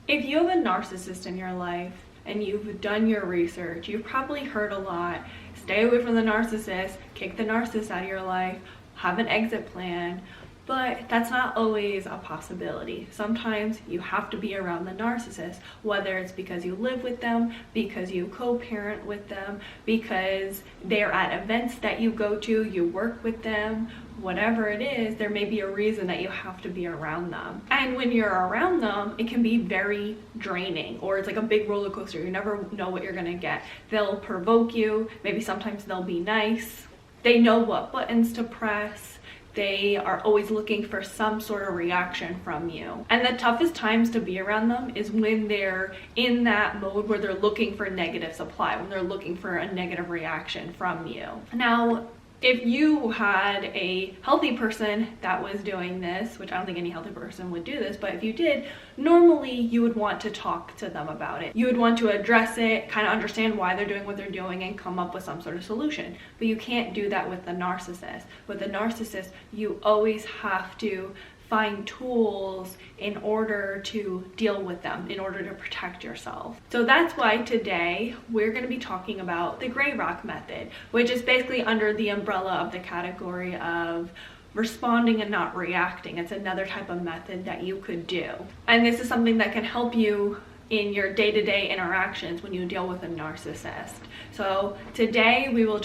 If you have a narcissist in your life and you've done your research, you've probably heard a lot, stay away from the narcissist, kick the narcissist out of your life, have an exit plan, but that's not always a possibility. Sometimes you have to be around the narcissist, whether it's because you live with them, because you co-parent with them, because they're at events that you go to, you work with them, whatever it is, there may be a reason that you have to be around them. And when you're around them, it can be very draining, or it's like a big roller coaster. You never know what you're gonna get. They'll provoke you, maybe sometimes they'll be nice. They know what buttons to press. They are always looking for some sort of reaction from you. And the toughest times to be around them is when they're in that mode where they're looking for negative supply, when they're looking for a negative reaction from you. Now, if you had a healthy person that was doing this, which I don't think any healthy person would do this, but if you did, normally you would want to talk to them about it. You would want to address it, kind of understand why they're doing what they're doing, and come up with some sort of solution. But you can't do that with the narcissist. With the narcissist, you always have to find tools in order to deal with them, in order to protect yourself. So that's why today we're going to be talking about the gray rock method, which is basically under the umbrella of the category of responding and not reacting. It's another type of method that you could do. And this is something that can help you in your day-to-day interactions when you deal with a narcissist. So today we will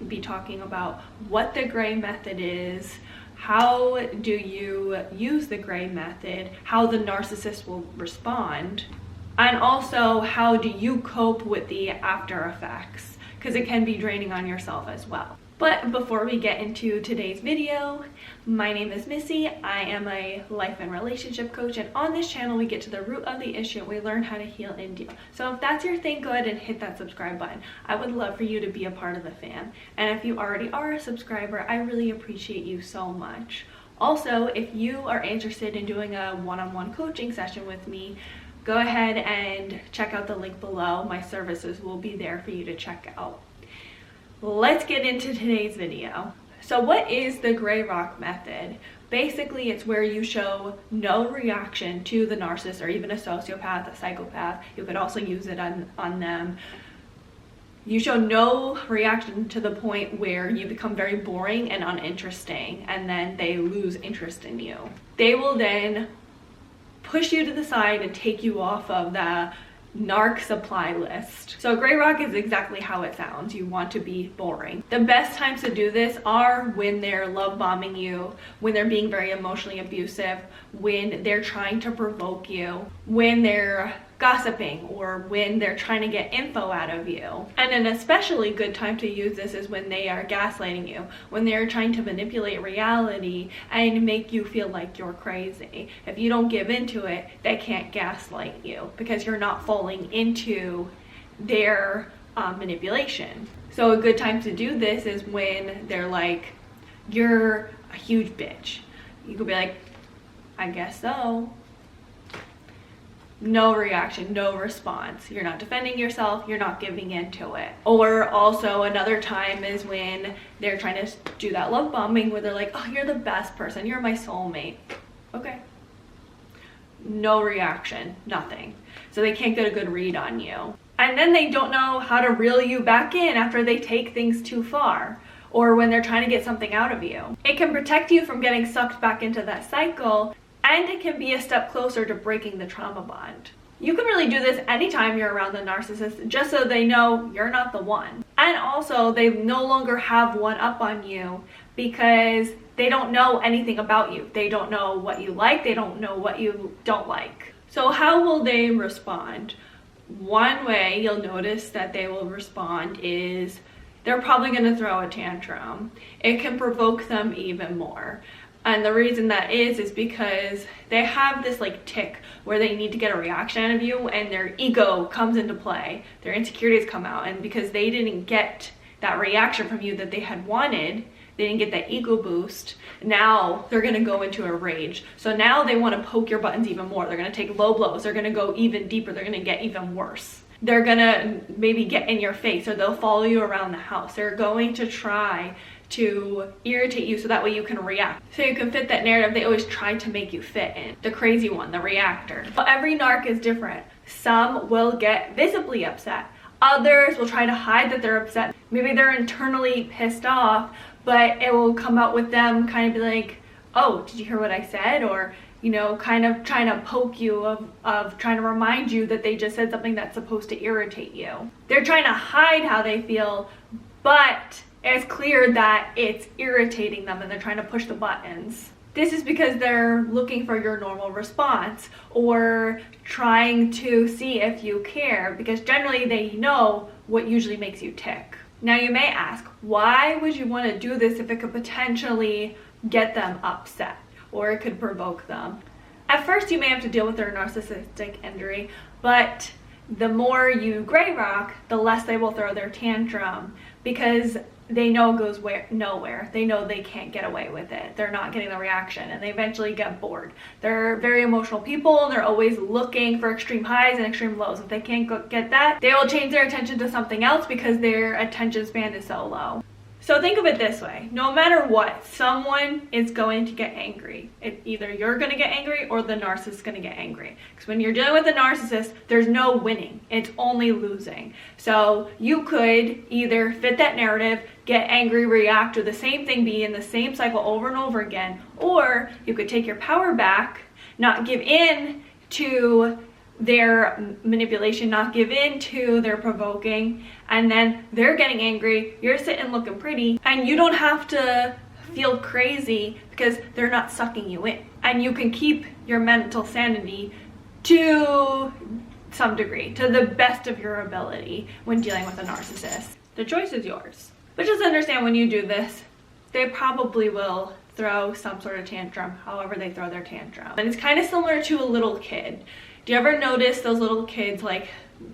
be talking about what the gray method is, how do you use the gray method, how the narcissist will respond, and also how do you cope with the after effects, because it can be draining on yourself as well. But before we get into today's video, my name is Missy. I am a life and relationship coach, and on this channel we get to the root of the issue and we learn how to heal and deal. So if that's your thing, go ahead and hit that subscribe button. I would love for you to be a part of the fam. And if you already are a subscriber, I really appreciate you so much. Also, if you are interested in doing a one-on-one coaching session with me, go ahead and check out the link below. My services will be there for you to check out. Let's get into today's video. So what is the gray rock method? Basically, it's where you show no reaction to the narcissist or even a sociopath, a psychopath. You could also use it on them. You show no reaction to the point where you become very boring and uninteresting, and then they lose interest in you. They will then push you to the side and take you off of the narc supply list. So gray rock is exactly how it sounds. You want to be boring. The best times to do this are when they're love bombing you, when they're being very emotionally abusive, when they're trying to provoke you, when they're gossiping, or when they're trying to get info out of you. And an especially good time to use this is when they are gaslighting you, when they're trying to manipulate reality and make you feel like you're crazy. If you don't give into it, they can't gaslight you because you're not falling into their manipulation. So a good time to do this is when they're like, you're a huge bitch. You could be like, I guess so. No reaction, no response. You're not defending yourself, you're not giving into it. Or also another time is when they're trying to do that love bombing where they're like, oh, you're the best person, you're my soulmate. Okay. No reaction, nothing. So they can't get a good read on you. And then they don't know how to reel you back in after they take things too far, or when they're trying to get something out of you. It can protect you from getting sucked back into that cycle, and it can be a step closer to breaking the trauma bond. You can really do this anytime you're around the narcissist, just so they know you're not the one. And also, they no longer have one up on you because they don't know anything about you. They don't know what you like, they don't know what you don't like. So how will they respond? One way you'll notice that they will respond is they're probably going to throw a tantrum. It can provoke them even more. And the reason that is because they have this like tick where they need to get a reaction out of you, and their ego comes into play. Their insecurities come out, and because they didn't get that reaction from you that they had wanted, they didn't get that ego boost, now they're going to go into a rage. So now they want to poke your buttons even more. They're going to take low blows. They're going to go even deeper. They're going to get even worse. They're going to maybe get in your face, or they'll follow you around the house. They're going to try to irritate you so that way you can react. So you can fit that narrative they always try to make you fit in. The crazy one, the reactor. But every narc is different. Some will get visibly upset. Others will try to hide that they're upset. Maybe they're internally pissed off, but it will come out with them kind of be like, oh, did you hear what I said? Or, you know, kind of trying to poke you of trying to remind you that they just said something that's supposed to irritate you. They're trying to hide how they feel, but it's clear that it's irritating them and they're trying to push the buttons. This is because they're looking for your normal response or trying to see if you care, because generally they know what usually makes you tick. Now you may ask, why would you want to do this if it could potentially get them upset or it could provoke them? At first you may have to deal with their narcissistic injury, but the more you gray rock, the less they will throw their tantrum, because they know it goes nowhere. They know they can't get away with it. They're not getting the reaction and they eventually get bored. They're very emotional people and they're always looking for extreme highs and extreme lows. If they can't get that, they will change their attention to something else because their attention span is so low. So think of it this way, no matter what, someone is going to get angry. Either you're going to get angry or the narcissist is going to get angry. Because when you're dealing with a narcissist, there's no winning. It's only losing. So you could either fit that narrative, get angry, react, or the same thing, be in the same cycle over and over again. Or you could take your power back, not give in to their manipulation, not give in to their provoking, and then they're getting angry, you're sitting looking pretty, and you don't have to feel crazy because they're not sucking you in. And you can keep your mental sanity to some degree, to the best of your ability when dealing with a narcissist. The choice is yours. But just understand when you do this, they probably will throw some sort of tantrum, however they throw their tantrum. And it's kind of similar to a little kid. Do you ever notice those little kids, like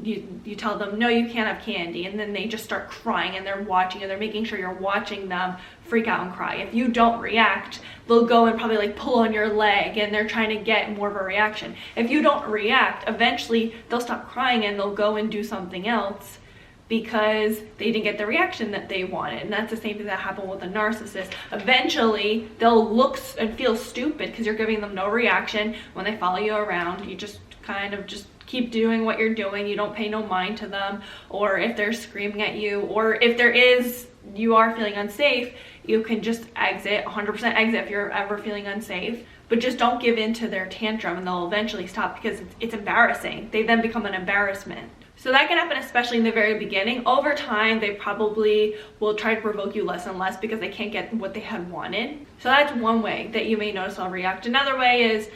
you tell them, no, you can't have candy, and then they just start crying and they're watching and they're making sure you're watching them freak out and cry. If you don't react, they'll go and probably like pull on your leg and they're trying to get more of a reaction. If you don't react, eventually they'll stop crying and they'll go and do something else because they didn't get the reaction that they wanted. And that's the same thing that happened with a narcissist. Eventually they'll look and feel stupid because you're giving them no reaction. When they follow you around, you just kind of just keep doing what you're doing. You don't pay no mind to them, or if they're screaming at you, or if you are feeling unsafe, you can just exit, 100% exit if you're ever feeling unsafe. But just don't give in to their tantrum and they'll eventually stop, because it's embarrassing. They then become an embarrassment. So that can happen especially in the very beginning. Over time, they probably will try to provoke you less and less because they can't get what they had wanted. So that's one way that you may notice they'll react. Another way is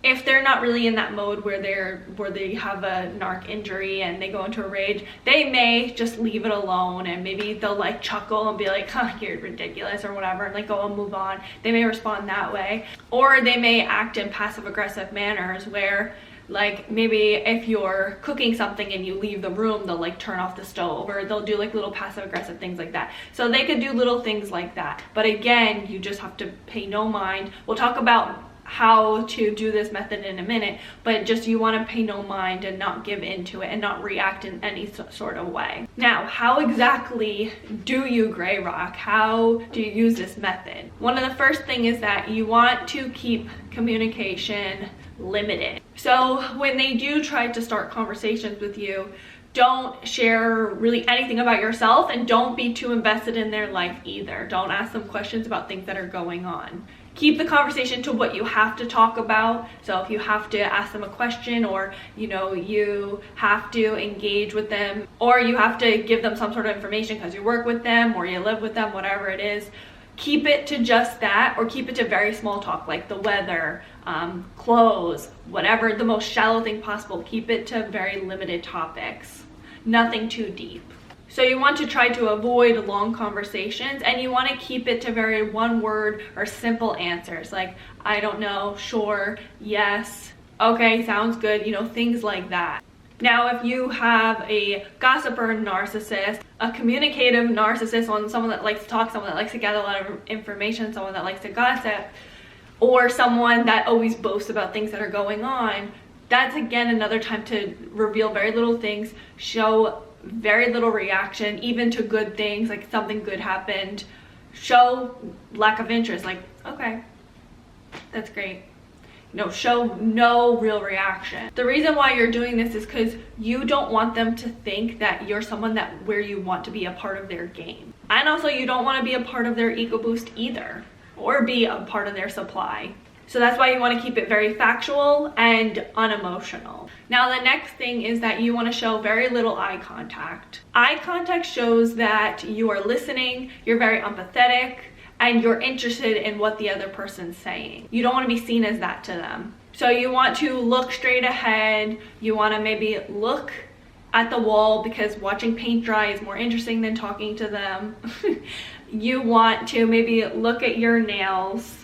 if they're not really in that mode where they have a narc injury and they go into a rage, they may just leave it alone, and maybe they'll like chuckle and be like, huh, you're ridiculous or whatever, and like go and move on. They may respond that way. Or they may act in passive aggressive manners where, like, maybe if you're cooking something and you leave the room, they'll like turn off the stove, or they'll do like little passive aggressive things like that. So they could do little things like that. But again, you just have to pay no mind. We'll talk about how to do this method in a minute, but just you want to pay no mind and not give into it and not react in any sort of way. Now, how exactly do you gray rock? How do you use this method? One of the first thing is that you want to keep communication limited. So when they do try to start conversations with you, don't share really anything about yourself, and don't be too invested in their life either. Don't ask them questions about things that are going on. Keep the conversation to what you have to talk about. So if you have to ask them a question, or you have to engage with them, or you have to give them some sort of information because you work with them or you live with them, whatever it is, keep it to just that, or keep it to very small talk like the weather, clothes, whatever, the most shallow thing possible. Keep it to very limited topics, nothing too deep. So you want to try to avoid long conversations, and you want to keep it to very one word or simple answers like, I don't know, sure, yes, okay, sounds good, things like that. Now, if you have a gossiper narcissist, a communicative narcissist, someone that likes to talk, someone that likes to gather a lot of information, someone that likes to gossip, or someone that always boasts about things that are going on, that's again another time to reveal very little things, show very little reaction, even to good things, like something good happened. show lack of interest, like, okay, that's great. Show no real reaction. The reason why you're doing this is because you don't want them to think that you're someone where you want to be a part of their game. And also you don't want to be a part of their ego boost either, or be a part of their supply. So that's why you want to keep it very factual and unemotional. Now the next thing is that you want to show very little eye contact. Eye contact shows that you are listening, you're very empathetic, and you're interested in what the other person's saying. You don't want to be seen as that to them. So you want to look straight ahead. You want to maybe look at the wall because watching paint dry is more interesting than talking to them. You want to maybe look at your nails.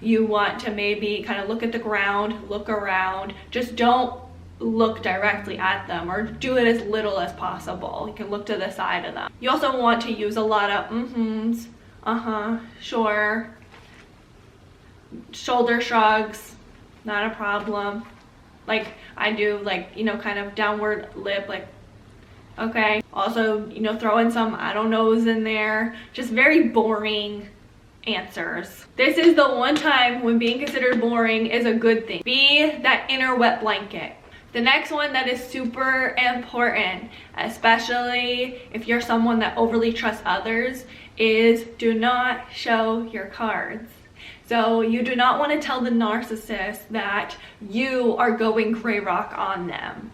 You want to maybe kind of look at the ground, look around. Just don't look directly at them, or do it as little as possible. You can look to the side of them. You also want to use a lot of mm-hms, sure, shoulder shrugs, not a problem. Like I do, like, kind of downward lip, like, okay. Also, throw in some I don't knows in there. Just very boring answers. This is the one time when being considered boring is a good thing. Be that inner wet blanket. The next one that is super important, especially if you're someone that overly trusts others, is do not show your cards. So you do not want to tell the narcissist that you are going gray rock on them,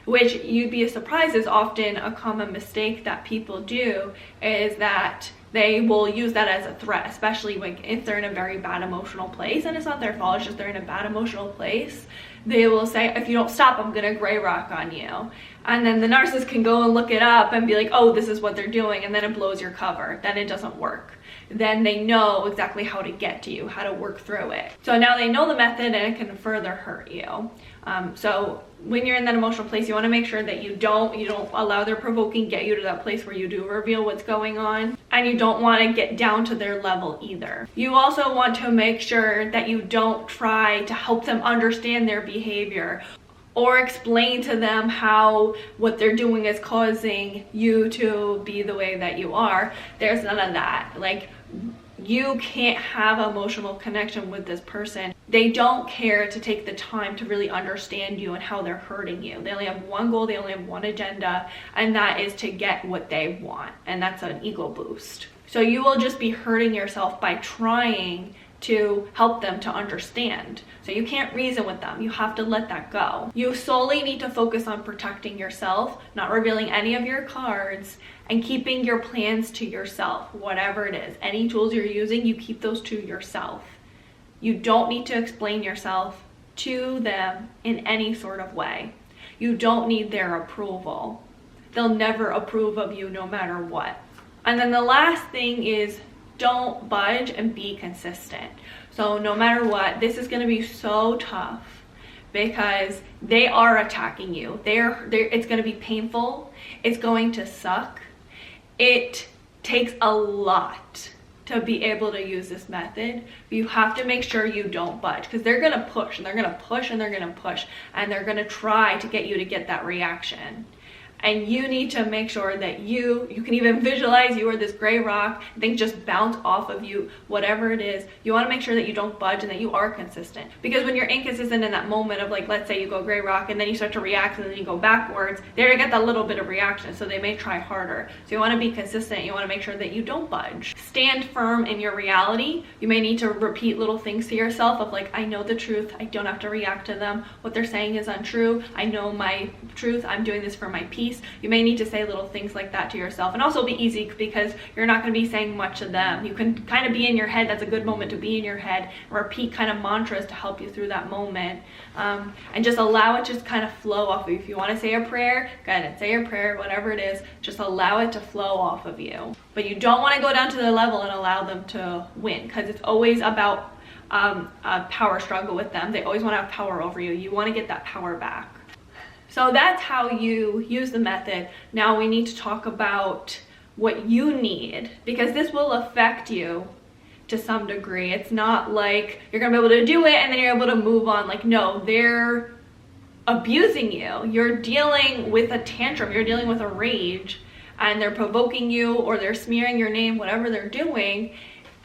which you'd be surprised is often a common mistake that people do, is that they will use that as a threat, especially if they're in a very bad emotional place, and it's not their fault, it's just they're in a bad emotional place. They will say, if you don't stop, I'm gonna gray rock on you. And then the narcissist can go and look it up and be like, oh, this is what they're doing, and then it blows your cover. Then it doesn't work. Then they know exactly how to get to you, how to work through it. So now they know the method, and it can further hurt you. So when you're in that emotional place, you want to make sure that you don't allow their provoking get you to that place where you do reveal what's going on, and you don't want to get down to their level either. You also want to make sure that you don't try to help them understand their behavior or explain to them how what they're doing is causing you to be the way that you are. There's none of that. Like, you can't have emotional connection with this person. They don't care to take the time to really understand you and how they're hurting you. They only have one goal, they only have one agenda, and that is to get what they want, and that's an ego boost. So you will just be hurting yourself by trying to help them to understand. So you can't reason with them. You have to let that go. You solely need to focus on protecting yourself, not revealing any of your cards, and keeping your plans to yourself, whatever it is. Any tools you're using, you keep those to yourself. You don't need to explain yourself to them in any sort of way. You don't need their approval. They'll never approve of you no matter what. And then the last thing is, don't budge and be consistent. So no matter what, this is going to be so tough because they are attacking you. It's going to be painful. It's going to suck. It takes a lot to be able to use this method. But you have to make sure you don't budge, because they're going to push and they're going to push and they're going to push, and they're going to try to get you to get that reaction. And you need to make sure that you can even visualize you are this gray rock, things just bounce off of you, whatever it is. You want to make sure that you don't budge and that you are consistent. Because when you're inconsistent in that moment of, like, let's say you go gray rock and then you start to react and then you go backwards, they're gonna get that little bit of reaction, so they may try harder. So you want to be consistent. You want to make sure that you don't budge. Stand firm in your reality. You may need to repeat little things to yourself of, like, I know the truth. I don't have to react to them. What they're saying is untrue. I know my truth. I'm doing this for my peace. You may need to say little things like that to yourself, and also be easy because you're not going to be saying much to them. You can kind of be in your head. That's a good moment to be in your head and repeat kind of mantras to help you through that moment, and just allow it to just kind of flow off of you. If you want to say a prayer, go ahead and say your prayer, whatever it is, just allow it to flow off of you. But you don't want to go down to their level and allow them to win, because it's always about a power struggle with them. They always want to have power over you. You want to get that power back. So that's how you use the method. Now we need to talk about what you need, because this will affect you to some degree. It's not like you're gonna be able to do it and then you're able to move on. Like, no, they're abusing you. You're dealing with a tantrum, you're dealing with a rage, and they're provoking you or they're smearing your name, whatever they're doing,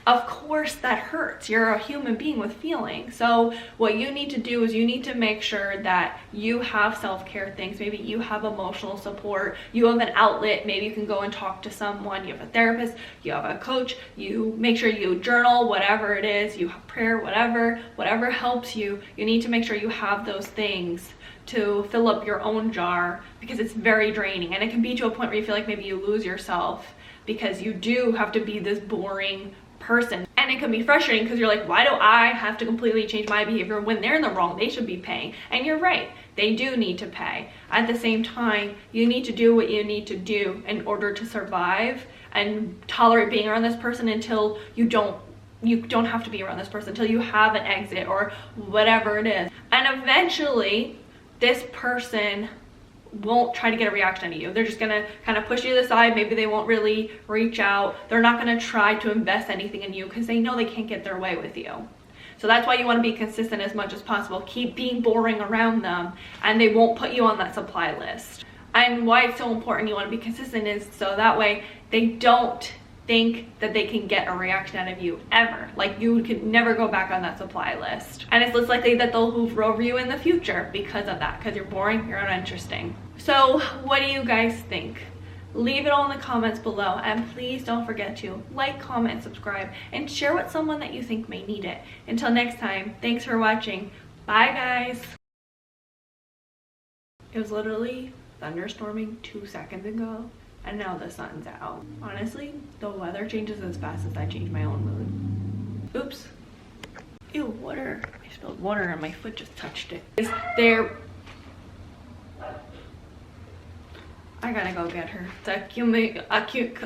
of course that hurts. You're a human being with feelings. So what you need to do is you need to make sure that you have self-care things. Maybe you have emotional support, you have an outlet, maybe you can go and talk to someone, you have a therapist, you have a coach, you make sure you journal, whatever it is, you have prayer, whatever helps you. You need to make sure you have those things to fill up your own jar, because it's very draining, and it can be to a point where you feel like maybe you lose yourself because you do have to be this boring person. And it can be frustrating because you're like, why do I have to completely change my behavior when they're in the wrong? They should be paying. And you're right, they do need to pay. At the same time, you need to do what you need to do in order to survive and tolerate being around this person until you don't have to be around this person, until you have an exit or whatever it is. And eventually this person won't try to get a reaction out of you. They're just gonna kind of push you to the side. Maybe they won't really reach out. They're not gonna try to invest anything in you because they know they can't get their way with you. So that's why you want to be consistent as much as possible. Keep being boring around them, and they won't put you on that supply list. And why it's so important you want to be consistent is so that way they don't think that they can get a reaction out of you ever. Like, you could never go back on that supply list, and it's less likely that they'll hoover over you in the future because of that, because you're boring, you're uninteresting. So what do you guys think? Leave it all in the comments below, and please don't forget to like, comment, subscribe, and share with someone that you think may need it. Until next time, thanks for watching. Bye guys. It was literally thunderstorming 2 seconds ago, and now the sun's out. Honestly, the weather changes as fast as I change my own mood. Oops. Ew, water. I spilled water and my foot just touched it. Is there... I gotta go get her. It's a cute